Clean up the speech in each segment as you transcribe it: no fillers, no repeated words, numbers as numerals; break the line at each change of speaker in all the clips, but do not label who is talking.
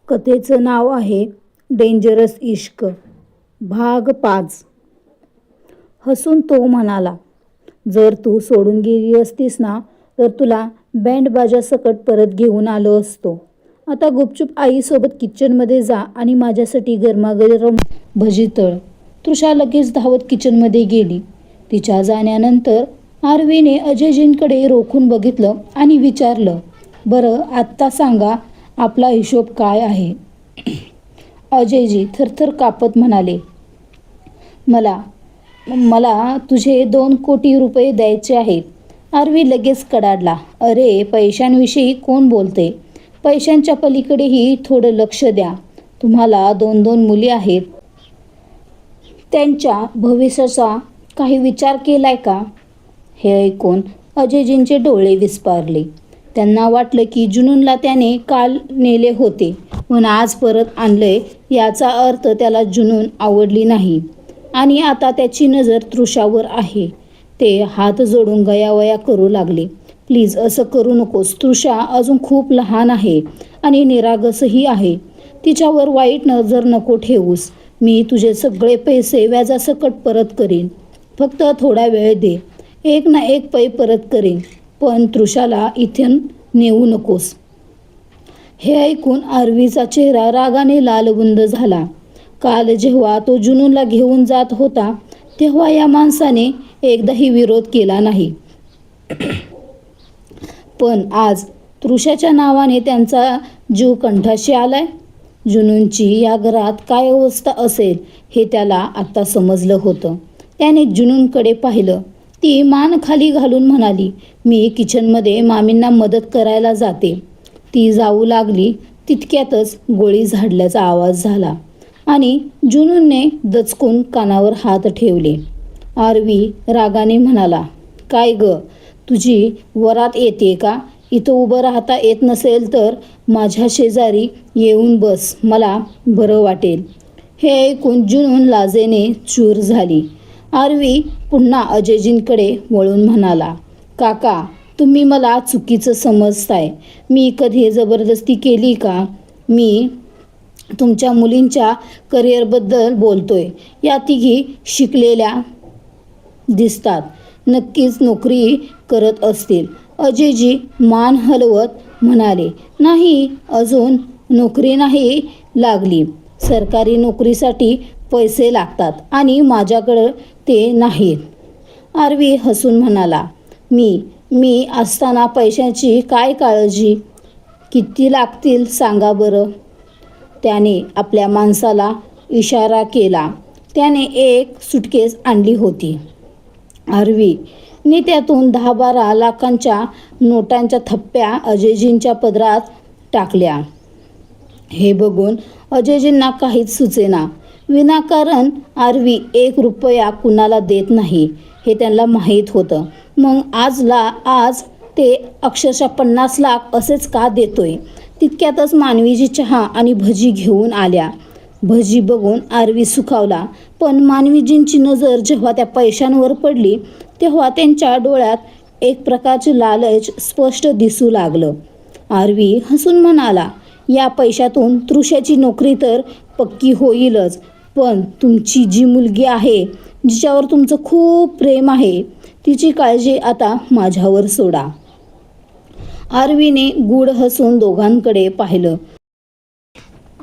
कथेचं नाव आहे डेंजरस इश्क भाग 5. हसून तो म्हणाला, जर तू सोडून गेली असतीस ना तर तुला बँड सकट परत घेऊन आलो असतो. आता गुपचूप आईसोबत किचनमध्ये जा आणि माझ्यासाठी गरमागरम भजी तळ. तृषा लगेच धावत किचनमध्ये गेली. तिच्या जाण्यानंतर आरवीने अजयजींकडे रोखून बघितलं आणि विचारलं, बरं आत्ता सांगा आपला हिशोब काय आहे? अजयजी थरथर कापत म्हणाले, मला तुझे 2 कोटी रुपये द्यायचे आहेत. आरवी लगेच कडाडला, अरे पैशांविषयी कोण बोलते? पैशांच्या पलीकडेही थोडं लक्ष द्या. तुम्हाला 2 मुली आहेत. त्यांच्या भविष्याचा काही विचार केलाय का? हे ऐकून अजयजींचे डोळे विस्पारले. त्यांना वाटलं की जुनूनला त्याने काल नेले होते पण आज परत आणलंय. याचा अर्थ त्याला जुनून आवडली नाही आणि आता त्याची नजर तृषावर आहे. ते हात जोडून गयावया करू लागले, प्लीज असं करू नकोस. तृषा अजून खूप लहान आहे आणि निरागसही आहे. तिच्यावर वाईट नजर नको ठेवूस. मी तुझे सगळे पैसे व्याजासकट परत करीन. फक्त थोडा वेळ दे. एक ना एक पै परत करीन, पण तृषाला इथून नेऊ नकोस. हे ऐकून आरवीचा चेहरा रागाने लालबुंद झाला. काल जेव्हा तो जुनूनला घेऊन जात होता तेव्हा या माणसाने एकदाही विरोध केला नाही, पण आज तृषाच्या नावाने त्यांचा जीव कंठाशी आलाय. जुनूनची या घरात काय अवस्था असेल हे त्याला आता समजलं होतं. त्याने जुनूनकडे पाहिलं. ती मान खाली घालून म्हणाली, मी किचनमध्ये मामींना मदत करायला जाते. ती जाऊ लागली तितक्यातच गोळी झाडल्याचा आवाज झाला आणि जुनूनने दचकून कानावर हात ठेवले. आरवी रागाने म्हणाला, काय ग, तुझी वरात येते का? इथं उभं राहता येत नसेल तर माझ्या शेजारी येऊन बस, मला बरं वाटेल. हे ऐकून जुनून लाजेने चूर झाली. आरवी पुन्हा अजयजींकडे वळून म्हणाला, काका तुम्ही मला चुकीचं समजताय. मी कधी जबरदस्ती केली का? मी तुमच्या मुलींच्या करिअरबद्दल बोलतोय. या तिघी शिकलेल्या दिसतात, नक्कीच नोकरी करत असतील. अजयजी मान हलवत म्हणाले, नाही, अजून नोकरी नाही लागली. सरकारी नोकरीसाठी पैसे लागतात आणि माझ्याकडं ते नाहीत. आरवी हसून म्हणाला, मी असताना पैशांची काय काळजी? किती लागतील सांगा बरं. त्याने आपल्या माणसाला इशारा केला. त्याने एक सुटकेस आणली होती. आरवीने त्यातून 10-12 लाखांच्या नोटांच्या थप्प्या अजयजींच्या पदरात टाकल्या. हे बघून अजयजींना काहीच सुचेना. विनाकारण आरवी 1 रुपया कुणाला देत नाही हे त्यांना माहीत होतं. मग आज ते अक्षरशः 50 लाख असेच का देतोय? तितक्यातच मानवीजी चहा आणि भजी घेऊन आल्या. भजी बघून आरवी सुखावला, पण मानवीजींची नजर जेव्हा त्या पैशांवर पडली तेव्हा त्यांच्या डोळ्यात एक प्रकारचे लालच स्पष्ट दिसू लागलं. आरवी हसून म्हणाला, या पैशातून तृषाची नोकरी तर पक्की होईलच, पण तुमची जी मुलगी आहे, जिच्यावर तुमचं खूप प्रेम आहे, तिची काळजी आता माझ्यावर सोडा. आरवीने गूढ हसून दोघांकडे पाहिलं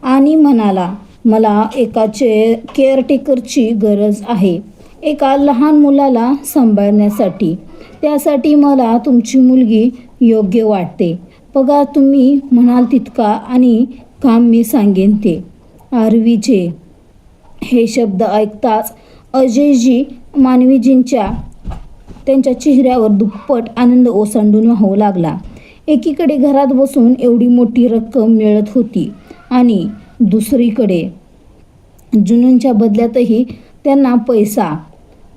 आणि म्हणाला, मला एका केअरटेकरची गरज आहे, एका लहान मुलाला सांभाळण्यासाठी. त्यासाठी मला तुमची मुलगी योग्य वाटते. पगार तुम्ही म्हणाल तितका आणि काम मी सांगेन ते. आरवीचे हे शब्द ऐकताच अजयजी मानवीजींच्या त्यांच्या चेहऱ्यावर दुप्पट आनंद ओसंडून वाहू लागला. एकीकडे घरात बसून एवढी मोठी रक्कम मिळत होती आणि दुसरीकडे जुनूनच्या बदल्यातही त्यांना पैसा.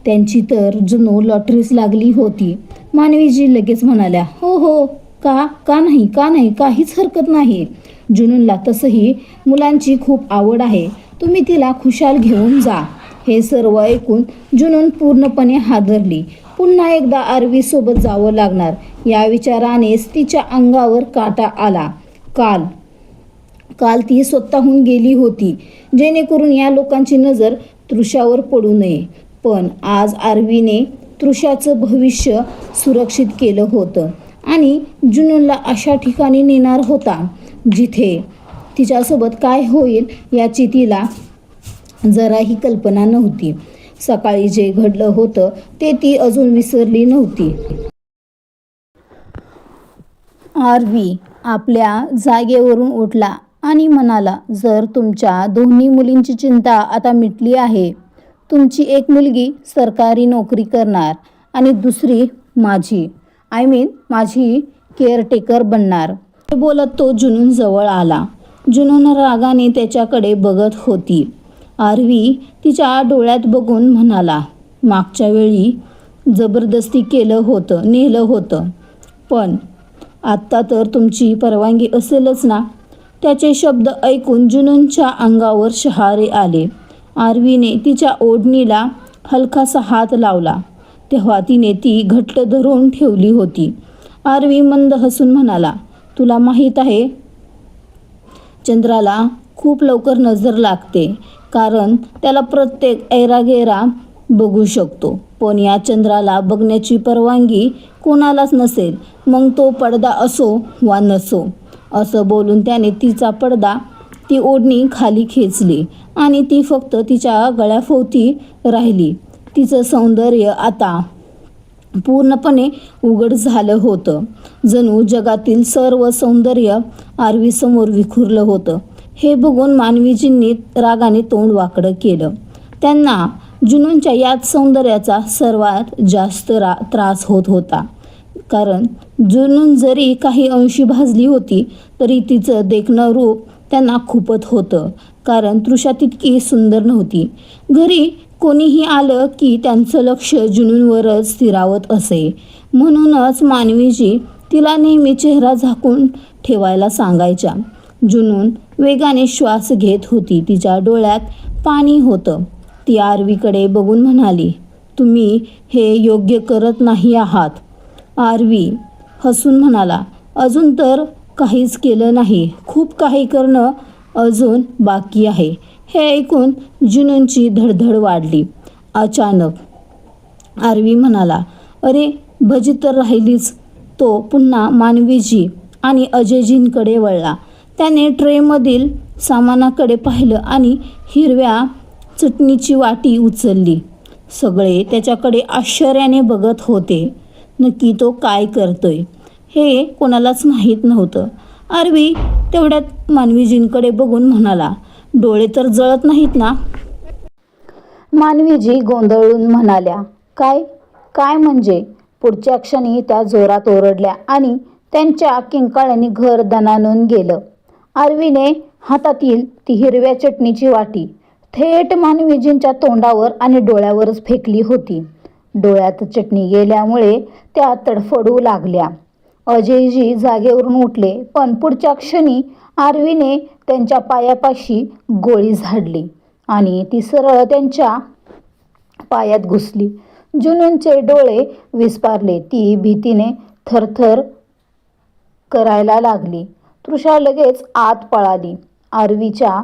त्यांची तर जुनू लॉटरीच लागली होती. मानवीजी लगेच म्हणाल्या, हो, का नाही, काहीच हरकत नाही. जुनूनला तसंही मुलांची खूप आवड आहे. तुम्ही तिला खुशाल घेऊन जा. हे सर्व ऐकून जुनून पूर्णपणे हादरली. पुन्हा एकदा आरवीसोबत जावं लागणार या विचारानेच तिच्या अंगावर काटा आला. काल ती स्वतःहून गेली होती जेणेकरून या लोकांची नजर तृषावर पडू नये. पण आज आरवीने तृषाचं भविष्य सुरक्षित केलं होतं आणि जुनूनला अशा ठिकाणी नेणार होता जिथे तिच्यासोबत काय होईल याची तिला जराही कल्पना नव्हती. सकाळी जे घडलं होतं ते ती अजून विसरली नव्हती. आरवी आपल्या जागेवरून उठला आणि म्हणाला, जर तुमच्या दोन्ही मुलींची चिंता आता मिटली आहे, तुमची एक मुलगी सरकारी नोकरी करणार आणि दुसरी माझी केअरटेकर बनणार. हे बोलत तो जुनून जवळ आला. जुनून रागाने त्याच्याकडे बघत होती. आरवी तिच्या डोळ्यात बघून म्हणाला, मागच्या वेळी जबरदस्ती नेलं होतं, पण आत्ता तर तुमची परवानगी असेलच ना. त्याचे शब्द ऐकून जुनूनच्या अंगावर शहारे आले. आरवीने तिच्या ओढणीला हलकासा हात लावला तेव्हा तिने ती घट्ट धरून ठेवली होती. आरवी मंद हसून म्हणाला, तुला माहीत आहे, चंद्राला खूप लवकर नजर लागते कारण त्याला प्रत्येक ऐरागेरा बघू शकतो. पण या चंद्राला बघण्याची परवानगी कोणालाच नसेल, मग तो पडदा असो वा नसो. असं बोलून त्याने तिचा पडदा, ती ओढणी खाली खेचली आणि ती फक्त तिच्या गळ्याभोवती राहिली. तिचं सौंदर्य आता पूर्णपणे उघड झालं होतं. जणू जगातील सर्व सौंदर्य आरवीसमोर विखुरलं होतं. हे बघून मानवीजींनी रागाने तोंड वाकडं केलं. त्यांना जुनूनच्या याच सौंदर्याचा सर्वात जास्त त्रास होत होता. कारण जुनून जरी काही अंशी भाजली होती तरी तिचं देखणं रूप त्यांना खूपत होतं. कारण तृषा तितकी सुंदर नव्हती. घरी कोणीही आलं की त्यांचं लक्ष जुनूनवरच स्थिरावत असे. म्हणूनच मानवीजी तिला नेहमी चेहरा झाकून ठेवायला सांगायच्या. जुनून वेगाने श्वास घेत होती. तिच्या डोळ्यात पाणी होतं. ती आरवीकडे बघून म्हणाली, तुम्ही हे योग्य करत नाही आहात. आरवी हसून म्हणाला, अजून तर काहीच केलं नाही, खूप काही करणं अजून बाकी आहे. हे ऐकून जुनूनची धडधड वाढली. अचानक आरवी म्हणाला, अरे भजी तर राहिलीच. तो पुन्हा मानवीजी आणि अजयजींकडे वळला. त्याने ट्रेमधील सामानाकडे पाहिलं आणि हिरव्या चटणीची वाटी उचलली. सगळे त्याच्याकडे आश्चर्याने बघत होते. नक्की तो काय करतोय हे कोणालाच माहीत नव्हतं. आरवी तेवढ्यात मानवीजींकडे बघून म्हणाला, डोळे तर जळत नाहीत ना. मानवीजी गोंधळून म्हणाल्या, काय म्हणजे. पुढच्या क्षणी त्या जोरात ओरडल्या आणि त्यांच्या किंकाळ्याने घर दणाणून गेलं. आरवीने हातातील ती हिरव्या चटणीची वाटी थेट मानवीजींच्या तोंडावर आणि डोळ्यावरच फेकली होती. डोळ्यात चटणी गेल्यामुळे त्या तडफडू लागल्या. अजयजी जागेवरून उठले, पण पुढच्या क्षणी आरवीने त्यांच्या पायापाशी गोळी झाडली आणि ती सरळ त्यांच्या पायात घुसली. जुनूनचे डोळे विस्फारले. ती भीतीने थरथर करायला लागली. तृषा लगेच आत पळाली. आरवीच्या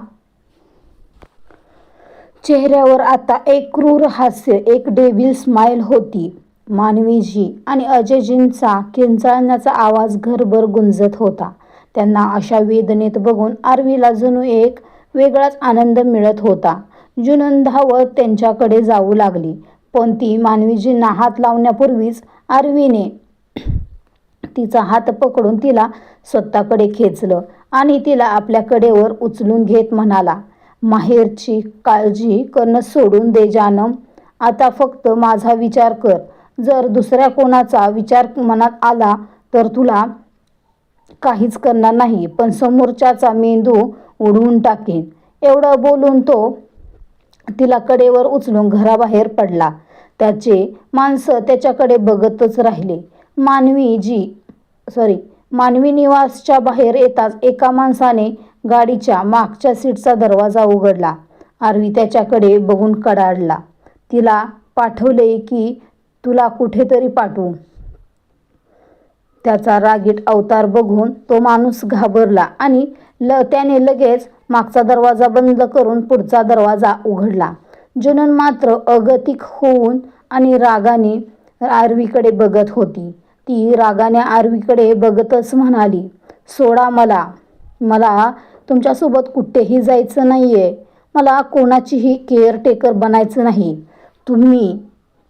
चेहऱ्यावर आता एक क्रूर हास्य, एक डेव्हिल स्माईल होती. मानवीजी आणि अजयजींचा किंचाळण्याचा आवाज घरभर गुंजत होता. त्यांना अशा वेदनेत बघून आरवीला जणू एक वेगळाच आनंद मिळत होता. जुनून धावत त्यांच्याकडे जाऊ लागली, पण ती मानवीजींना हात लावण्यापूर्वीच आरवीने तिचा हात पकडून तिला स्वतःकडे खेचलं आणि तिला आपल्या कडेवर उचलून घेत म्हणाला, माहेरची काळजी करणं सोडून दे जानम. आता फक्त माझा विचार कर. जर दुसऱ्या कोणाचा विचार मनात आला तर तुला काहीच करणार नाही, पण समोरच्याचा मेंदू उडवून टाकेन. एवढं बोलून तो तिला कडेवर उचलून घराबाहेर पडला. त्याचे माणसं त्याच्याकडे बघतच राहिले. मानवी निवासच्या बाहेर येताच एका माणसाने गाडीच्या मागच्या सीटचा दरवाजा उघडला. आरवी त्याच्याकडे बघून कडाडला. तिला पाठवले की तुला कुठेतरी पाठवू. त्याचा रागीट अवतार बघून तो माणूस घाबरला आणि त्याने लगेच मागचा दरवाजा बंद करून पुढचा दरवाजा उघडला. जुनून मात्र अगतिक होऊन आणि रागाने आरवीकडे बघत होती. ती रागाने आरवीकडे बघतच म्हणाली, सोडा मला. मला तुमच्यासोबत कुठेही जायचं नाहीये. मला कोणाचीही केअरटेकर बनायचं नाही. तुम्ही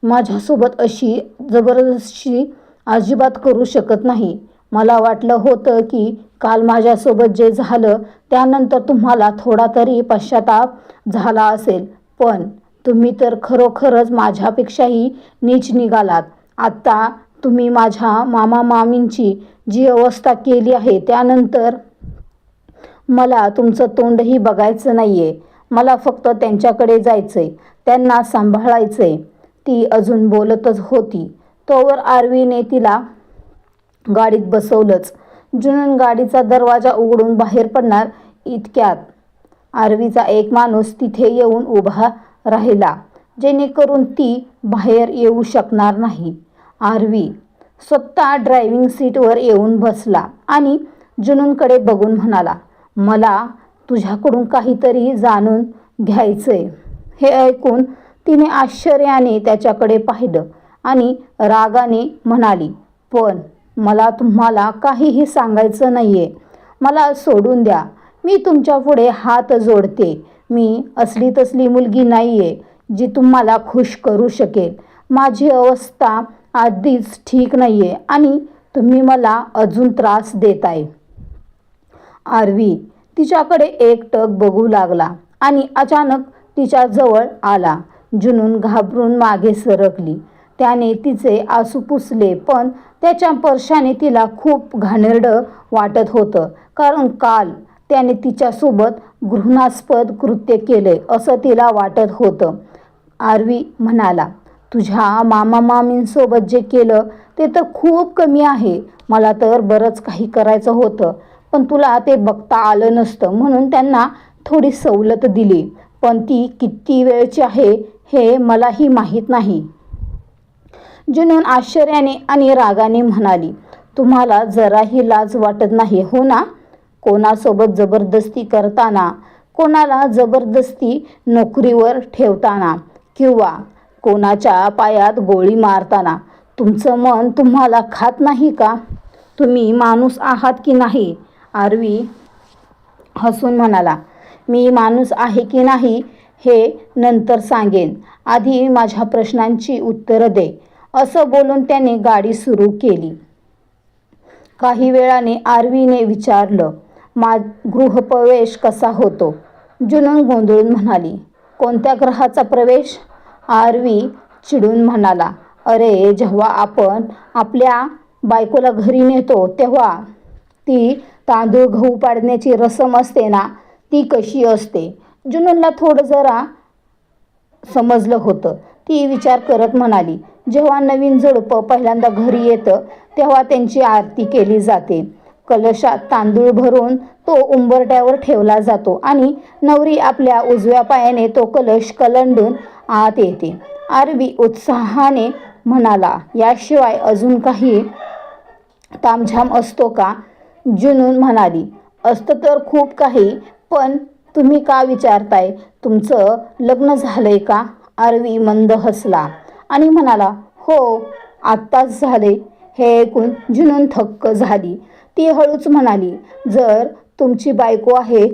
माझ्यासोबत अशी जबरदस्ती अजिबात करू शकत नाही. मला वाटलं होतं की काल माझ्यासोबत जे झालं त्यानंतर तुम्हाला थोडा तरी पश्चाताप झाला असेल, पण तुम्ही तर खरोखरच माझ्यापेक्षाही नीच निघालात. आत्ता तुम्ही माझ्या मामा मामींची जी अवस्था केली आहे त्यानंतर मला तुमचं तोंडही बघायचं नाहीये. मला फक्त त्यांच्याकडे जायचंय, त्यांना सांभाळायचंय. ती अजून बोलतच होती तोवर आरवीने तिला गाडीत बसवलंच. जुनून गाडीचा दरवाजा उघडून बाहेर पडणार इतक्यात आरवीचा एक माणूस तिथे येऊन उभा राहिला, जेणेकरून ती बाहेर येऊ शकणार नाही. आरवी स्वतः ड्रायव्हिंग सीटवर येऊन बसला आणि जुनूनकडे बघून म्हणाला, मला तुझ्याकडून काहीतरी जाणून घ्यायचंय. हे ऐकून तिने आश्चर्याने त्याच्याकडे पाहिलं आणि रागाने म्हणाली, पण मला तुम्हाला काहीही सांगायचं नाहीये. मला सोडून द्या. मी तुमच्या पुढे हात जोडते. मी असली तसली मुलगी नाहीये जी तुम्हाला खुश करू शकेल. माझी अवस्था आधीच ठीक नाहीये आणि तुम्ही मला अजून त्रास देताय. आरवी तिच्याकडे एकटक बघू लागला आणि अचानक तिच्या जवळ आला. जुनून घाबरून मागे सरकली. त्याने तिचे आसू पुसले, पण त्याच्या स्पर्शाने तिला खूप घाणेरडं वाटत होतं, कारण काल त्याने तिच्यासोबत घृणास्पद कृत्य केले असं तिला वाटत होतं. आरवी म्हणाला, तुझ्या मामा मामींसोबत जे केलं ते तर खूप कमी आहे. मला तर बरंच काही करायचं होतं, पण तुला ते बघता आलं नसतं म्हणून त्यांना थोडी सवलत दिली, पण ती किती वेळची आहे हे मलाही माहीत नाही. जुनून आश्चर्याने आणि रागाने म्हणाली, तुम्हाला जराही लाज वाटत नाही हो ना? कोणासोबत जबरदस्ती करताना, कोणाला जबरदस्ती नोकरीवर ठेवताना किंवा कोणाच्या पायात गोळी मारताना तुमचं मन तुम्हाला खात नाही का? तुम्ही माणूस आहात की नाही? आरवी हसून म्हणाला, मी माणूस आहे की नाही हे नंतर सांगेन. आधी माझ्या प्रश्नांची उत्तरं दे. असं बोलून त्याने गाडी सुरू केली. काही वेळाने आरवीने विचारलं, गृहप्रवेश कसा होतो? जुनून गोंधळून म्हणाली, कोणत्या ग्रहाचा प्रवेश? आरवी चिडून म्हणाला, अरे जेव्हा आपण आपल्या बायकोला घरी नेतो तेव्हा ती तांदूळ गहू पाडण्याची रसम असते ना, ती कशी असते? जुनूनला थोडं जरा समजलं होतं. ती विचार करत म्हणाली, जेव्हा नवीन जोडपं पहिल्यांदा घरी येतं तेव्हा त्यांची आरती केली जाते. कलशात तांदूळ भरून तो उंबरठ्यावर ठेवला जातो आणि नवरी आपल्या उजव्या पायाने तो कलश कलंडून आत येते. आरवी उत्साहाने म्हणाला, याशिवाय अजून काही तामझाम असतो का? जुनून म्हणाली, असतं तर खूप काही, पण तुम्ही का विचारताय? तुमचं लग्न झालंय का? आरवी मंद हसला आणि म्हणाला, हो, आत्ताच झाले. हे ऐकून जुनून थक्क झाली. ती हळूच म्हणाली, जर तुमची बायको आहे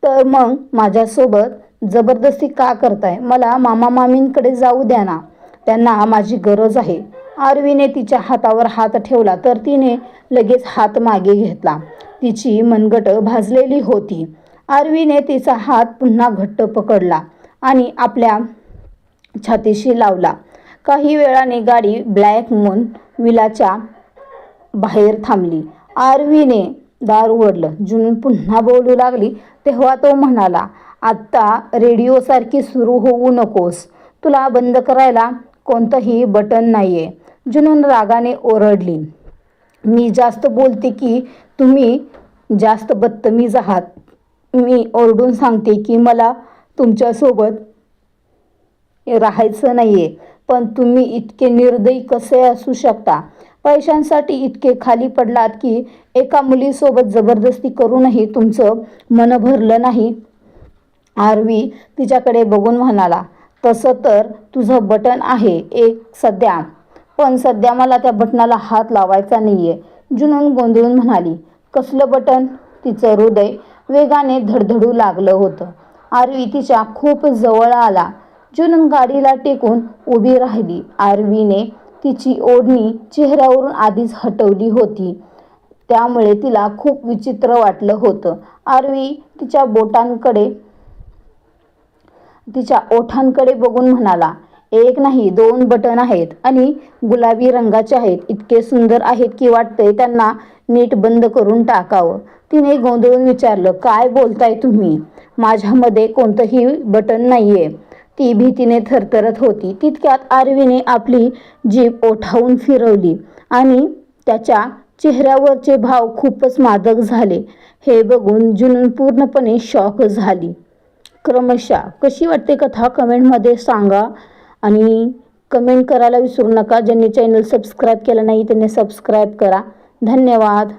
तर मग माझ्यासोबत जबरदस्ती का करताय? मला मामा मामींकडे जाऊ द्या ना, त्यांना माझी गरज आहे. आरवीने तिच्या हातावर हात ठेवला तर तिने लगेच हात मागे घेतला. तिची मनगट भाजलेली होती. आरवीने तिचा हात पुन्हा घट्ट पकडला आणि आपल्या छातीशी लावला. काही वेळाने गाडी ब्लॅक मून विलाच्या बाहेर थांबली. आरवीने दार उघडलं. जुनून पुन्हा बोलू लागली तेव्हा तो म्हणाला, आत्ता रेडिओसारखी सुरू होऊ नकोस. तुला बंद करायला कोणतंही बटन नाहीये. जुनून रागाने ओरडली, मी जास्त बोलते की तुम्ही जास्त बदतमीज आहात? मी ओरडून सांगते की मला तुमच्यासोबत राहायचं नाहीये, पण तुम्ही इतके निर्दयी कसे असू शकता? पैशांसाठी इतके खाली पडलात की एका मुलीसोबत जबरदस्ती करूनही तुमचं मन भरलं नाही? आरवी तिच्याकडे बघून म्हणाला, तसं तर तुझं बटन आहे एक सध्या, पण सध्या मला त्या बटनाला हात लावायचा नाहीये. जुनून गोंधळून म्हणाली, कसलं बटन? तिचं हृदय वेगाने धडधडू लागलं होतं. आरवी तिच्या खूप जवळ आला. जुनून गाडीला टेकून उभी राहिली. आरवीने तिची ओढणी चेहऱ्यावरून आधीच हटवली होती, त्यामुळे तिला खूप विचित्र वाटलं होतं. आरवी तिच्या ओठांकडे बघून म्हणाला, एक नाही 2 बटन आहेत आणि गुलाबी रंगाचे आहेत. इतके सुंदर आहेत की वाटतंय त्यांना नीट बंद करून टाकावं. तिने गोंधळून विचारलं, काय बोलताय तुम्ही? माझ्यामध्ये कोणतंही बटन नाहीये. ती भीतीने थरथरत होती. तितक्यात आरवीने आपली जीभ ओठावून फिरवली आणि त्याच्या चेहऱ्यावरचे भाव खूपच मादक झाले. हे बघून जुनून पूर्णपणे शॉक झाली. क्रमशः कशी वाटते कथा कमेंटमध्ये सांगा आणि कमेंट करायला विसरू नका. ज्यांनी चॅनल सबस्क्राईब केलं नाही त्यांनी सबस्क्राईब करा. धन्यवाद.